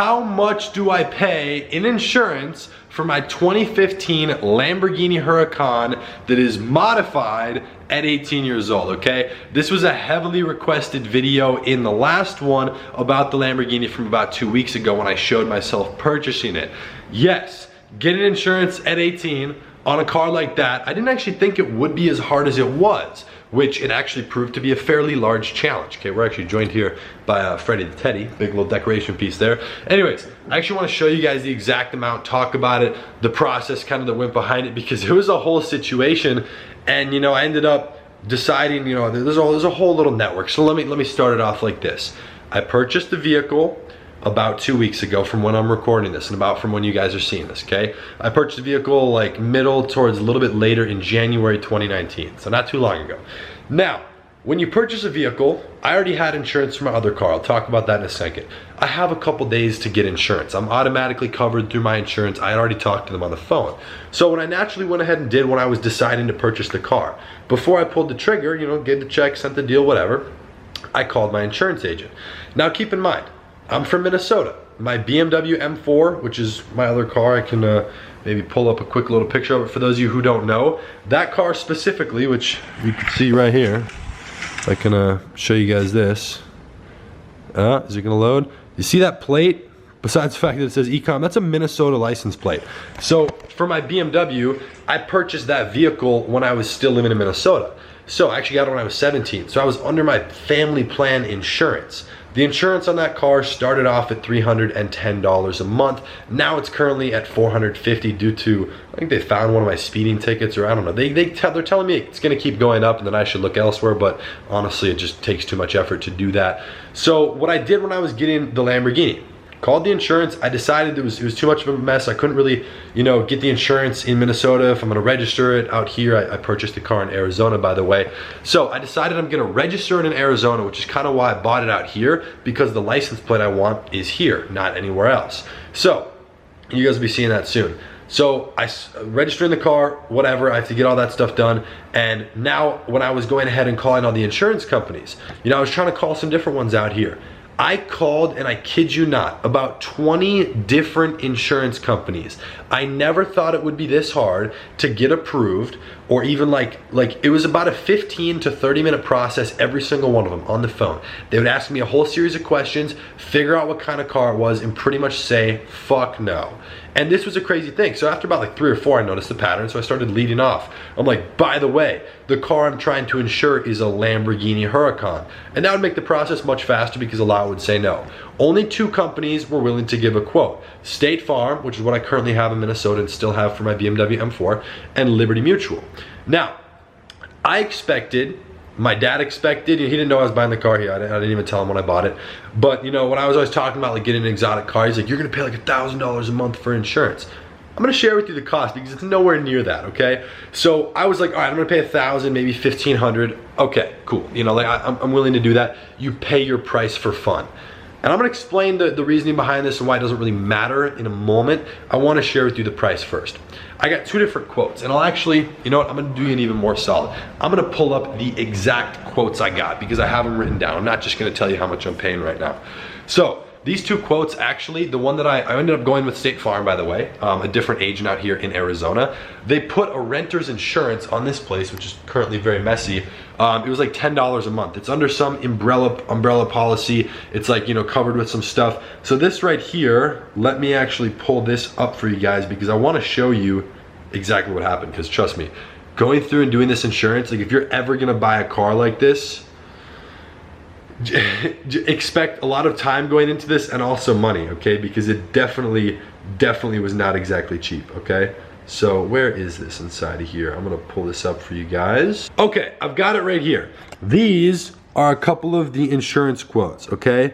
how much do I pay in insurance for my 2015 Lamborghini Huracan that is modified at 18 years old, okay? This was a heavily requested video in the last one about the Lamborghini from about 2 weeks ago when I showed myself purchasing it. Yes, getting insurance at 18 on a car like that, I didn't actually think it would be as hard as it was, which it actually proved to be a fairly large challenge. Okay, we're actually joined here by Freddie the Teddy, big little decoration piece there. Anyways, I actually want to show you guys the exact amount, talk about it, the process kind of that went behind it, because it was a whole situation, and you know, I ended up deciding, you know, there's a whole little network. So let me start it off like this. I purchased the vehicle about 2 weeks ago from when I'm recording this, and about from when you guys are seeing this, okay? I purchased the vehicle like middle towards a little bit later in January 2019, so not too long ago. Now, when you purchase a vehicle, I already had insurance for my other car. I'll talk about that in a second. I have a couple days to get insurance. I'm automatically covered through my insurance. I had already talked to them on the phone. So what I naturally went ahead and did when I was deciding to purchase the car, before I pulled the trigger, you know, gave the check, sent the deal, whatever, I called my insurance agent. Now keep in mind, I'm from Minnesota. My BMW M4, which is my other car, I can maybe pull up a quick little picture of it for those of you who don't know. That car specifically, which you can see right here, I can show you guys this. Is it gonna load? You see that plate? Besides the fact that it says Ecom, that's a Minnesota license plate. So for my BMW, I purchased that vehicle when I was still living in Minnesota. So I actually got it when I was 17. So I was under my family plan insurance. The insurance on that car started off at $310 a month. Now it's currently at $450 due to, I think they found one of my speeding tickets, or I don't know. They're telling me it's gonna keep going up and then I should look elsewhere, but honestly, it just takes too much effort to do that. So what I did when I was getting the Lamborghini, called the insurance. I decided it was too much of a mess. I couldn't really, you know, get the insurance in Minnesota if I'm gonna register it out here. I purchased the car in Arizona, by the way. So I decided I'm gonna register it in Arizona, which is kind of why I bought it out here, because the license plate I want is here, not anywhere else. So you guys will be seeing that soon. So I registering the car, whatever, I have to get all that stuff done. And now when I was going ahead and calling all the insurance companies, you know, I was trying to call some different ones out here. I called, and I kid you not, about 20 different insurance companies. I never thought it would be this hard to get approved, or even like it was about a 15 to 30 minute process every single one of them on the phone. They would ask me a whole series of questions, figure out what kind of car it was, and pretty much say, fuck no. And this was a crazy thing. So after about like 3 or 4, I noticed the pattern, so I started leading off. I'm like, by the way, the car I'm trying to insure is a Lamborghini Huracan. And that would make the process much faster because a lot would say no. Only 2 companies were willing to give a quote. State Farm, which is what I currently have in Minnesota and still have for my BMW M4, and Liberty Mutual. Now, I expected, my dad expected, he didn't know I was buying the car here. I didn't even tell him when I bought it. But you know, when I was always talking about like getting an exotic car, he's like, you're gonna pay like $1,000 a month for insurance. I'm gonna share with you the cost because it's nowhere near that, okay? So I was like, all right, I'm gonna pay $1,000, maybe $1,500. Okay, cool. You know, like I'm willing to do that. You pay your price for fun. And I'm gonna explain the reasoning behind this and why it doesn't really matter in a moment. I wanna share with you the price first. I got 2 different quotes, and I'll actually, you know what, I'm gonna do you an even more solid. I'm gonna pull up the exact quotes I got because I have them written down. I'm not just gonna tell you how much I'm paying right now. So, these 2 quotes, actually, the one that I ended up going with State Farm, by the way, a different agent out here in Arizona. They put a renter's insurance on this place, which is currently very messy. It was like $10 a month. It's under some umbrella policy. It's like, you know, covered with some stuff. So this right here, let me actually pull this up for you guys because I want to show you exactly what happened. Because trust me, going through and doing this insurance, like if you're ever gonna buy a car like this, expect a lot of time going into this and also money, okay? Because it definitely was not exactly cheap, okay? So where is this inside of here? I'm gonna pull this up for you guys. Okay, I've got it right here. These are a couple of the insurance quotes, okay?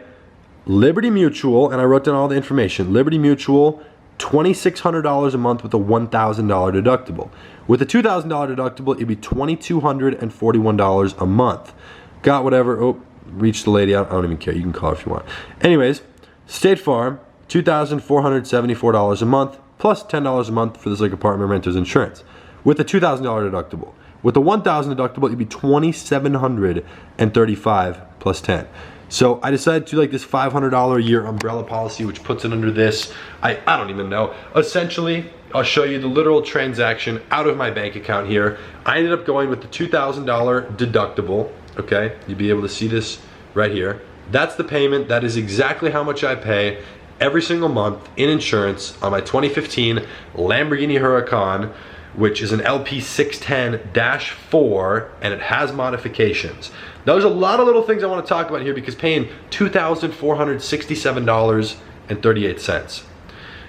Liberty Mutual, and I wrote down all the information. Liberty Mutual, $2,600 a month with a $1,000 deductible. With a $2,000 deductible, it'd be $2,241 a month. Got whatever, oh, reached the lady, I don't even care, you can call her if you want. Anyways, State Farm, $2,474 a month, plus $10 a month for this like apartment renter's insurance, with a $2,000 deductible. With a $1,000 deductible, it'd be $2,735 plus 10. So I decided to do like this $500 a year umbrella policy, which puts it under this. I don't even know. Essentially, I'll show you the literal transaction out of my bank account here. I ended up going with the $2,000 deductible, okay? You'll be able to see this right here. That's the payment. That is exactly how much I pay every single month in insurance on my 2015 Lamborghini Huracan, which is an LP 610-4, and it has modifications. Now, there's a lot of little things I want to talk about here because paying $2,467.38.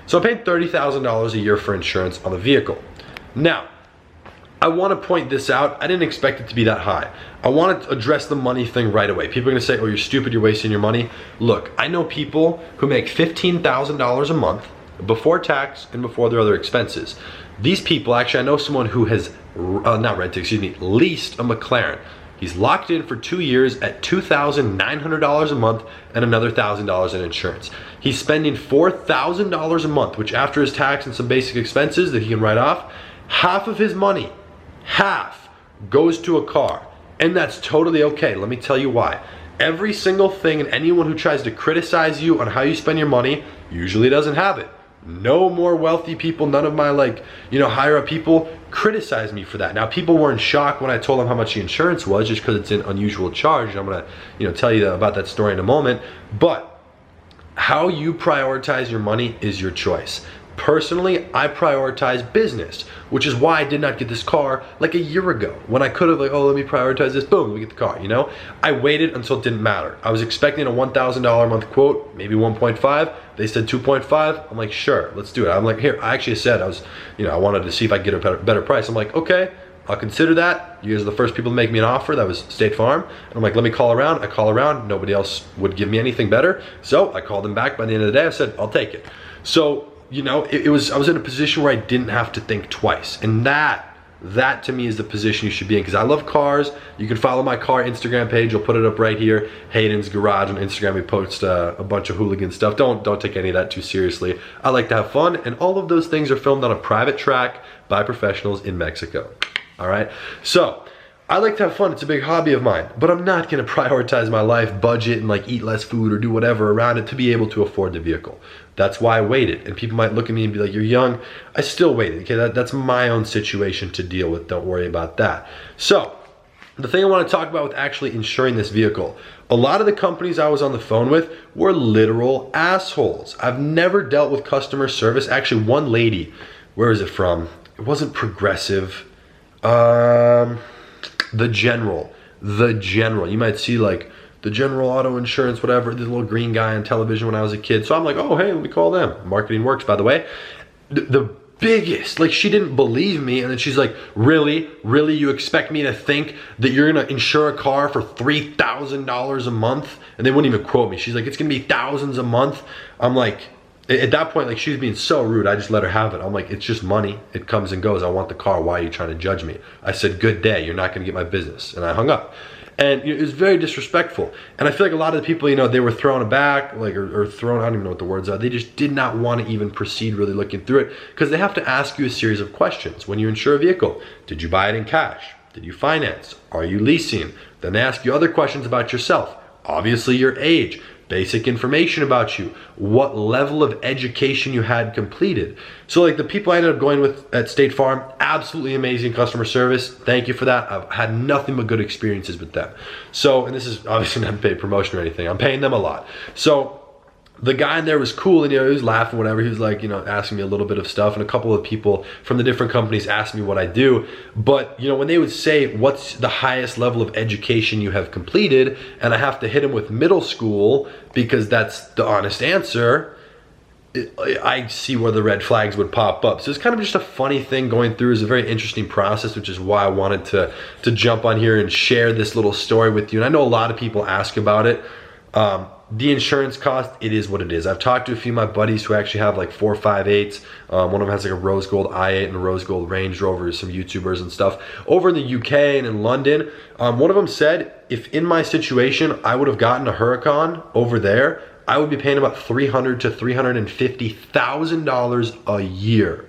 So I paid $30,000 a year for insurance on the vehicle. Now, I want to point this out. I didn't expect it to be that high. I want to address the money thing right away. People are going to say, oh, you're stupid, you're wasting your money. Look, I know people who make $15,000 a month before tax and before their other expenses. These people, actually, I know someone who has, leased a McLaren. He's locked in for 2 years at $2,900 a month and another $1,000 in insurance. He's spending $4,000 a month, which after his tax and some basic expenses that he can write off, half of his money, half, goes to a car. And that's totally okay. Let me tell you why. Every single thing, and anyone who tries to criticize you on how you spend your money usually doesn't have it. No more wealthy people, none of my higher up people criticize me for that. Now, people were in shock when I told them how much the insurance was, just because it's an unusual charge. I'm gonna tell you about that story in a moment. But how you prioritize your money is your choice. Personally, I prioritize business, which is why I did not get this car like a year ago when I could have let me prioritize this, boom, let me get the car, I waited until it didn't matter. I was expecting a $1,000 a month quote, maybe 1.5. They said 2.5. I'm like, sure, let's do it. I'm like, here, I actually said I wanted to see if I could get a better price. I'm like, okay, I'll consider that. You guys are the first people to make me an offer. That was State Farm. And I'm like, let me call around. I call around. Nobody else would give me anything better. So I called them back. By the end of the day, I said, I'll take it. So, I was in a position where I didn't have to think twice. And that to me is the position you should be in, because I love cars. You can follow my car Instagram page. I'll put it up right here. Hayden's Garage on Instagram. We post a bunch of hooligan stuff. Don't take any of that too seriously. I like to have fun, and all of those things are filmed on a private track by professionals in Mexico. All right? So, I like to have fun. It's a big hobby of mine, but I'm not going to prioritize my life budget and eat less food or do whatever around it to be able to afford the vehicle. That's why I waited. And people might look at me and be like, you're young. I still waited. Okay, that's my own situation to deal with. Don't worry about that. So the thing I want to talk about with actually insuring this vehicle, a lot of the companies I was on the phone with were literal assholes. I've never dealt with customer service. Actually, one lady, where is it from? It wasn't Progressive. The General. You might see the General Auto Insurance, whatever, the little green guy on television when I was a kid. So I'm like, oh, hey, let me call them. Marketing works, by the way. The biggest, she didn't believe me. And then she's like, really? You expect me to think that you're going to insure a car for $3,000 a month? And they wouldn't even quote me. She's like, it's going to be thousands a month. I'm like, at that point, she was being so rude. I just let her have it. I'm like, it's just money. It comes and goes. I want the car. Why are you trying to judge me? I said, good day. You're not going to get my business. And I hung up. And it was very disrespectful. And I feel like a lot of the people, they were thrown aback, or thrown, I don't even know what the words are. They just did not want to even proceed really looking through it, because they have to ask you a series of questions. When you insure a vehicle, did you buy it in cash? Did you finance? Are you leasing? Then they ask you other questions about yourself. Obviously your age, basic information about you, what level of education you had completed. So the people I ended up going with at State Farm, absolutely amazing customer service. Thank you for that. I've had nothing but good experiences with them. So, and this is obviously not paid promotion or anything. I'm paying them a lot. So the guy in there was cool, and he was laughing, whatever. He was asking me a little bit of stuff, and a couple of people from the different companies asked me what I do. But when they would say, what's the highest level of education you have completed, and I have to hit them with middle school because that's the honest answer, I see where the red flags would pop up. So it's kind of just a funny thing going through. It's a very interesting process, which is why I wanted to jump on here and share this little story with you. And I know a lot of people ask about it. The insurance cost, it is what it is. I've talked to a few of my buddies who actually have 458s. One of them has a rose gold i8 and a rose gold Range Rover, some YouTubers and stuff. Over in the UK and in London, one of them said, if in my situation I would have gotten a Huracan over there, I would be paying about $300,000 to $350,000 a year.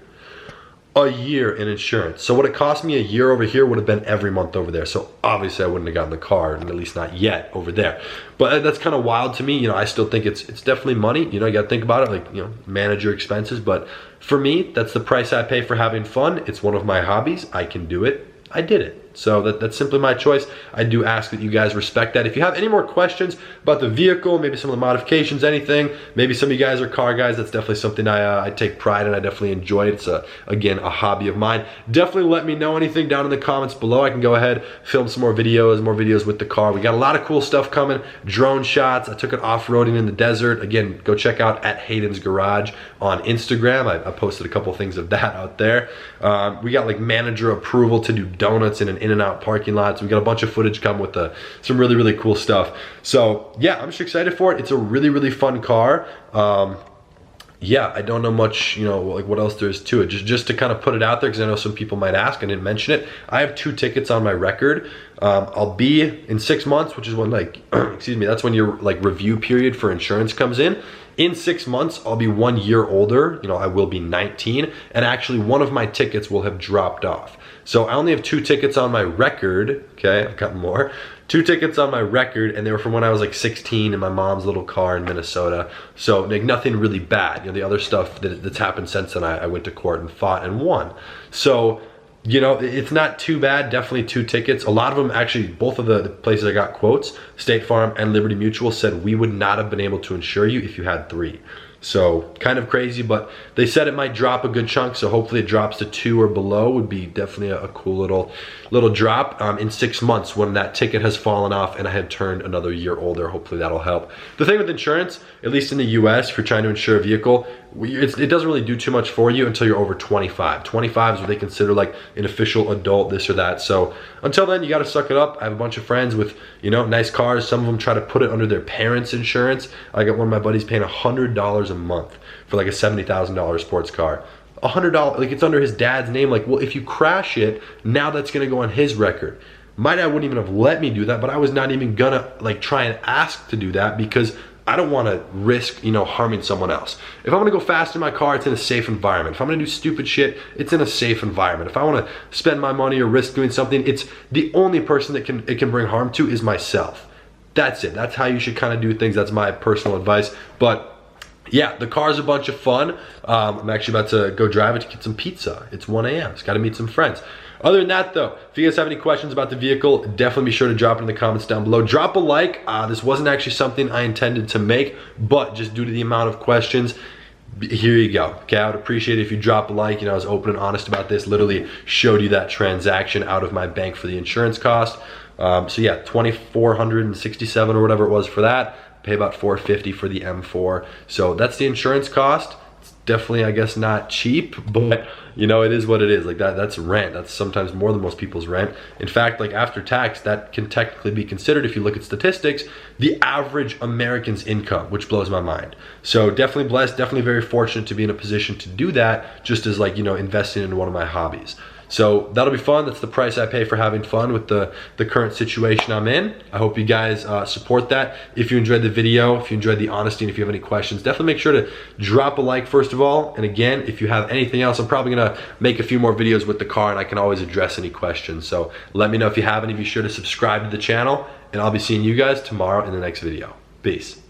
a year in insurance. So what it cost me a year over here would have been every month over there. So obviously I wouldn't have gotten the car, and at least not yet over there. But that's kind of wild to me. You know, I still think it's definitely money. You know, you got to think about it, like, you know, manage your expenses. But for me, that's the price I pay for having fun. It's one of my hobbies. I can do it. I did it. So that's simply my choice. I do ask that you guys respect that. If you have any more questions about the vehicle, maybe some of the modifications, anything, maybe some of you guys are car guys, that's definitely something I take pride in. I definitely enjoy it. It's, again, a hobby of mine. Definitely let me know anything down in the comments below. I can go ahead, film some more videos with the car. We got a lot of cool stuff coming. Drone shots. I took it off-roading in the desert. Again, go check out at Hayden's Garage on Instagram. I posted a couple things of that out there. We got like manager approval to do donuts in an In-N-Out parking lot. So we got a bunch of footage come with some really, really cool stuff. So yeah, I'm just excited for it. It's a really, really fun car. Yeah, I don't know much, you know, like what else there is to it. Just to kind of put it out there, because I know some people might ask. I didn't mention it. I have 2 tickets on my record. I'll be in 6 months, which is when, like, excuse me, that's when your like review period for insurance comes in. In 6 months, I'll be 1 year older. You know, I will be 19, and actually one of my tickets will have dropped off. So I only have 2 tickets on my record. Okay, I've got more. 2 tickets on my record, and they were from when I was like 16 in my mom's little car in Minnesota. So like nothing really bad. You know, the other stuff that's happened since then, I went to court and fought and won. So, you know, it's not too bad. Definitely 2 tickets. A lot of them, actually, both of the places I got quotes, State Farm and Liberty Mutual, said we would not have been able to insure you if you had 3. So kind of crazy, but they said it might drop a good chunk, so hopefully it drops to 2 or below. Would be definitely a cool little drop in 6 months when that ticket has fallen off and I had turned another year older. Hopefully that'll help. The thing with insurance, at least in the US, if you're trying to insure a vehicle, it doesn't really do too much for you until you're over 25. 25 is what they consider like an official adult, this or that. So until then, you got to suck it up. I have a bunch of friends with, you know, nice cars. Some of them try to put it under their parents' insurance. I got one of my buddies paying $100 a month for like a $70,000 sports car. $100, like it's under his dad's name. Like, well, if you crash it, now that's gonna go on his record. My dad wouldn't even have let me do that, but I was not even gonna like try and ask to do that because I don't want to risk, you know, harming someone else. If I'm gonna go fast in my car, it's in a safe environment. If I'm gonna do stupid shit, it's in a safe environment. If I want to spend my money or risk doing something, it's the only person that it can bring harm to is myself. That's it. That's how you should kind of do things. That's my personal advice. But yeah, the car's a bunch of fun. I'm actually about to go drive it to get some pizza. It's 1 a.m. It's got to meet some friends. Other than that though, if you guys have any questions about the vehicle, definitely be sure to drop it in the comments down below. Drop a like. This wasn't actually something I intended to make, but just due to the amount of questions, here you go. Okay, I would appreciate it if you drop a like. You know, I was open and honest about this. Literally showed you that transaction out of my bank for the insurance cost. So yeah, $2,467 or whatever it was for that. Pay about $450 for the M4. So that's the insurance cost. It's definitely, I guess, not cheap, but you know, it is what it is. Like that's rent. That's sometimes more than most people's rent. In fact, like after tax, that can technically be considered, if you look at statistics, the average American's income, which blows my mind. So definitely blessed, definitely very fortunate to be in a position to do that, just as like, you know, investing in one of my hobbies. So that'll be fun. That's the price I pay for having fun with the current situation I'm in. I hope you guys support that. If you enjoyed the video, if you enjoyed the honesty, and if you have any questions, definitely make sure to drop a like first of all. And again, if you have anything else, I'm probably gonna make a few more videos with the car and I can always address any questions. So let me know if you have any. Be sure to subscribe to the channel and I'll be seeing you guys tomorrow in the next video. Peace.